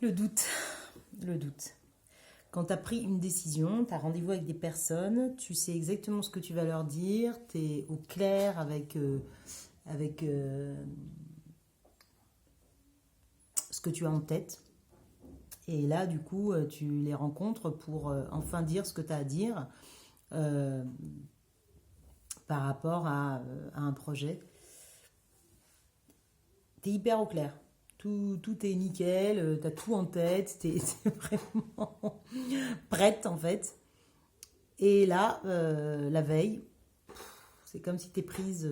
Le doute. Le doute. Quand tu as pris une décision, tu as rendez-vous avec des personnes, tu sais exactement ce que tu vas leur dire, tu es au clair avec ce que tu as en tête. Et là, du coup, tu les rencontres pour enfin dire ce que tu as à dire euh, par rapport à un projet. Tu es hyper au clair. Tout est nickel, tu as tout en tête, tu es vraiment prête en fait. Et là, la veille, c'est comme si tu es prise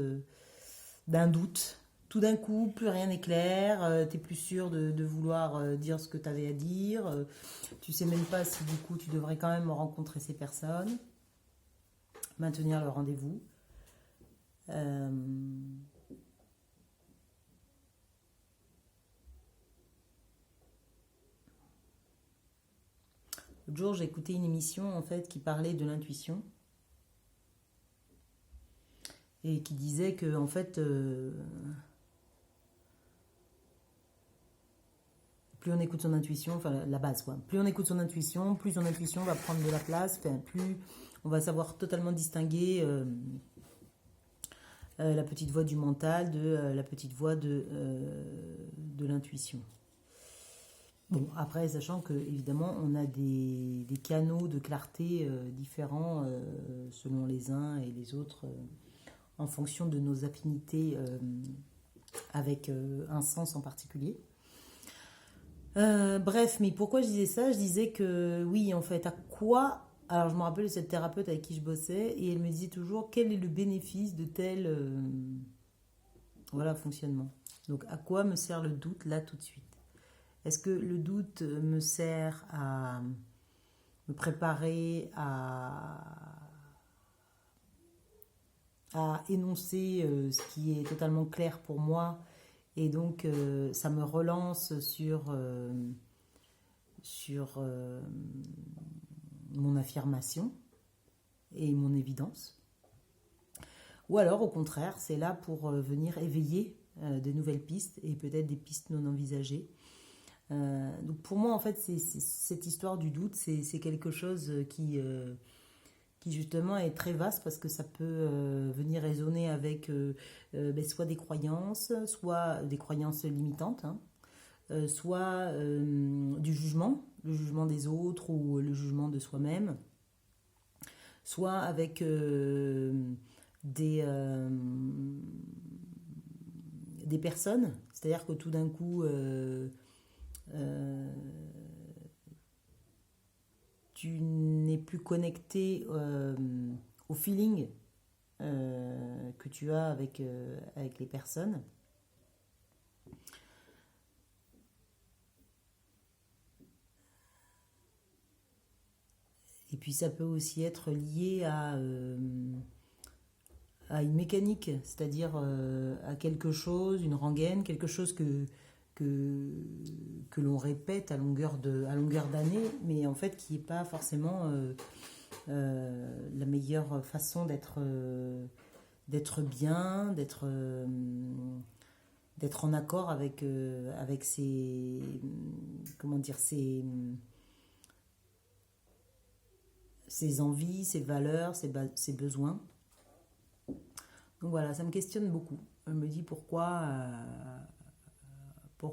d'un doute. Tout d'un coup, plus rien n'est clair, tu n'es plus sûr de vouloir dire ce que tu avais à dire. Tu sais même pas si du coup tu devrais quand même rencontrer ces personnes, maintenir le rendez-vous. Euh, L'autre jour, j'ai écouté une émission en fait qui parlait de l'intuition et qui disait que en fait, plus on écoute son intuition, enfin la base quoi, plus on écoute son intuition, plus son intuition va prendre de la place, enfin, plus on va savoir totalement distinguer la petite voix du mental de la petite voix de l'intuition. Bon, après, sachant que évidemment, on a des canaux de clarté différents selon les uns et les autres, en fonction de nos affinités avec un sens en particulier. Bref, mais pourquoi je disais ça? Je disais que oui, en fait, à quoi... Alors, je me rappelle de cette thérapeute avec qui je bossais, et elle me disait toujours quel est le bénéfice de tel voilà, fonctionnement. Donc, à quoi me sert le doute là tout de suite? Est-ce que le doute me sert à me préparer à énoncer ce qui est totalement clair pour moi et donc ça me relance sur mon affirmation et mon évidence? Ou alors au contraire, c'est là pour venir éveiller de nouvelles pistes et peut-être des pistes non envisagées. Donc pour moi, en fait, cette histoire du doute, c'est quelque chose qui justement est très vaste parce que ça peut venir résonner avec soit soit des croyances limitantes, hein, soit du jugement, le jugement des autres ou le jugement de soi-même, soit avec des, euh, des personnes, c'est-à-dire que tout d'un coup, euh, tu n'es plus connecté au feeling que tu as avec les personnes. Et puis ça peut aussi être lié à une mécanique, c'est-à-dire à quelque chose, une rengaine, quelque chose que, que l'on répète à longueur d'année, mais en fait qui n'est pas forcément la meilleure façon d'être bien, d'être en accord avec ses, comment dire, ses envies, ses valeurs, ses besoins. Donc voilà, ça me questionne beaucoup. Je me dis pourquoi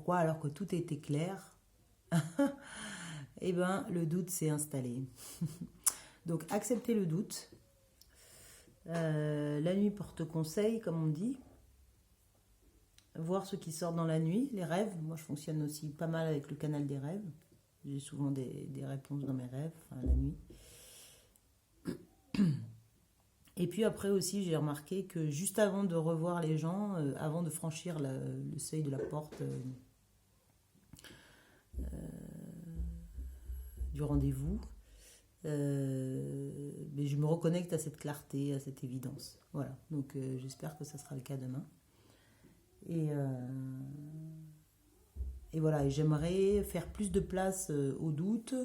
alors que tout était clair, eh ben le doute s'est installé. Donc accepter le doute. La nuit porte conseil, comme on dit. Voir ce qui sort dans la nuit, les rêves. Moi, je fonctionne aussi pas mal avec le canal des rêves. J'ai souvent des réponses dans mes rêves, enfin, la nuit. Et puis après aussi, j'ai remarqué que juste avant de revoir les gens, avant de franchir le seuil de la porte du rendez-vous, mais je me reconnecte à cette clarté, à cette évidence. Voilà, donc j'espère que ça sera le cas demain. Et, euh, et voilà, et j'aimerais faire plus de place au doute,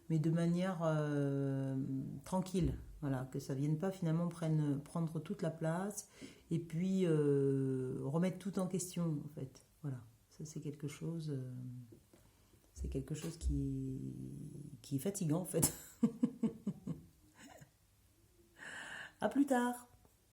mais de manière tranquille. Voilà, que ça ne vienne pas finalement prendre toute la place et puis remettre tout en question en fait. Voilà, ça c'est quelque chose quelque chose qui est fatigant en fait. À plus tard.